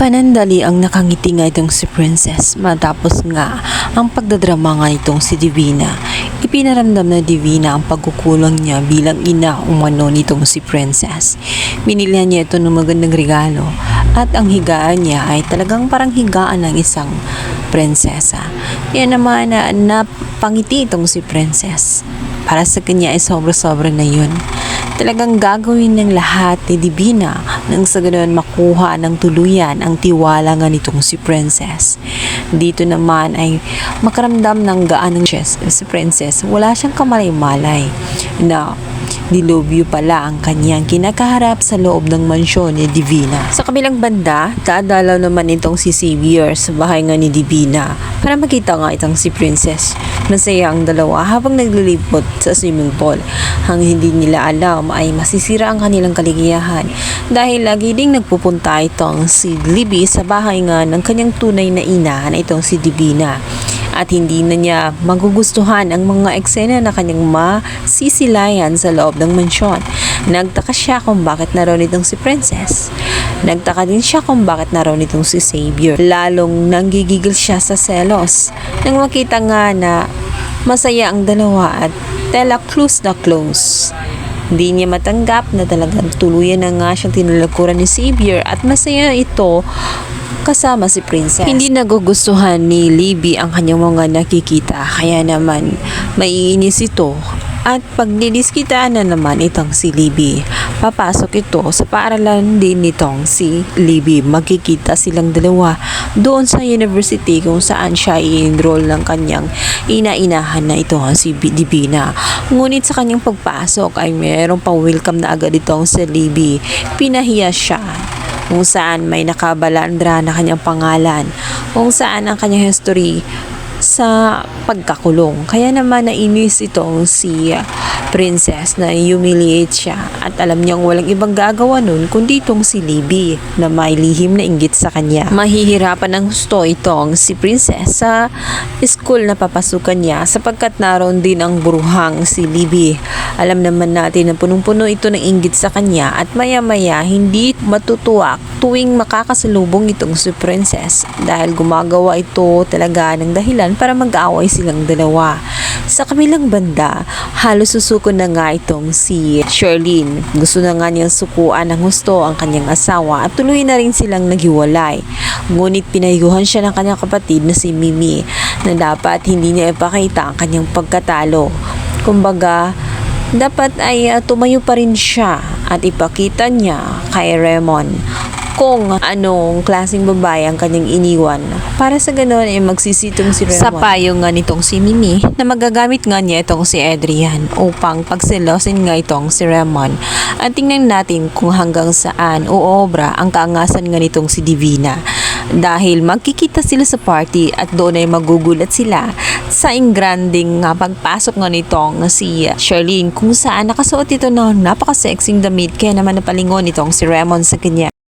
Panandali ang nakangiti nga itong si Princess matapos nga ang pagdadrama nga itong si Divina. Ipinaramdam na Divina ang pagkukulang niya bilang ina umano nitong si Princess. Binilihan niya ito ng magandang regalo at ang higaan niya ay talagang parang higaan ng isang prinsesa. Yan naman na napangiti itong si Princess. Para sa kanya ay sobra-sobra na yun. Talagang gagawin ng lahat ni Divina nang sa ganoon makuha ng tuluyan ang tiwala nga nitong si Princess. Dito naman ay makaramdam ng gaan ng si Princess. Wala siyang kamalay-malay na dilubyo pala ang kanyang kinakaharap sa loob ng mansyon ni Divina. Sa kabilang banda, dadalaw naman itong si Xavier sa bahay nga ni Divina para makita nga itong si Princess. Masaya ang dalawa habang naglilibot sa swimming pool. Ang hindi nila alam ay masisira ang kanilang kaligayahan dahil lagi ding nagpupunta itong si Libby sa bahay nga ng kanyang tunay na ina na itong si Divina. At hindi na niya magugustuhan ang mga eksena na kanyang masisilayan sa loob ng mansyon. Nagtaka siya kung bakit naroon itong si Princess. Nagtaka din siya kung bakit naroon itong si Xavier. Lalong nanggigigil siya sa selos nang makita nga na masaya ang dalawa at tela close na close. Hindi niya matanggap na talagang tuluyan na nga siyang tinalakuran ni Xavier at masaya ito kasama si Princess. Hindi nagugustuhan ni Libby ang kanyang mga nakikita, kaya naman maiinis ito at pagdidiskitaan na naman itong si Libby. Papasok ito sa paaralan din nitong si Libby. Magkikita silang dalawa doon sa university kung saan siya i-enroll ng kanyang ina-inahan na ito si Divina. Ngunit sa kanyang pagpasok ay mayroong pang-welcome na agad itong si Libby. Pinahiya siya kung saan may nakabalandra na kanyang pangalan, kung saan ang kanyang history sa pagkakulong. Kaya naman nainis itong si Princess na humiliate siya at alam niyang walang ibang gagawa nun kundi itong si Libby na may lihim na inggit sa kanya. Mahihirapan ng gusto itong si Princess sa school na papasukan niya sapagkat naroon din ang buruhang si Libby. Alam naman natin na punong-puno ito ng inggit sa kanya at maya-maya hindi matutuwak tuwing makakasalubong itong si Princess dahil gumagawa ito talaga ng dahilan para mag-away silang dalawa. Sa kabilang banda, halos susuko na nga itong si Charlene. Gusto na nga niyang sukuan ng gusto ang kanyang asawa at tuloy na rin silang naghiwalay. Ngunit pinayuhan siya ng kanyang kapatid na si Mimi na dapat hindi niya ipakita ang kanyang pagkatalo. Kumbaga, dapat ay tumayo pa rin siya at ipakita niya kay Raymond kung anong klaseng babae ang kanyang iniwan. Para sa ganoon ay magsisitong si Raymond sa payo nga nitong si Mimi na magagamit nga niya itong si Adrian upang pagselosin nga itong si Raymond. At tingnan natin kung hanggang saan uobra ang kaangasan nga nitong si Divina. Dahil magkikita sila sa party at doon ay magugulat sila sa ingranding pagpasok nga nitong si Charlene kung saan nakasuot ito ng napaka-sexing damit kaya naman napalingon itong si Raymond sa kanya.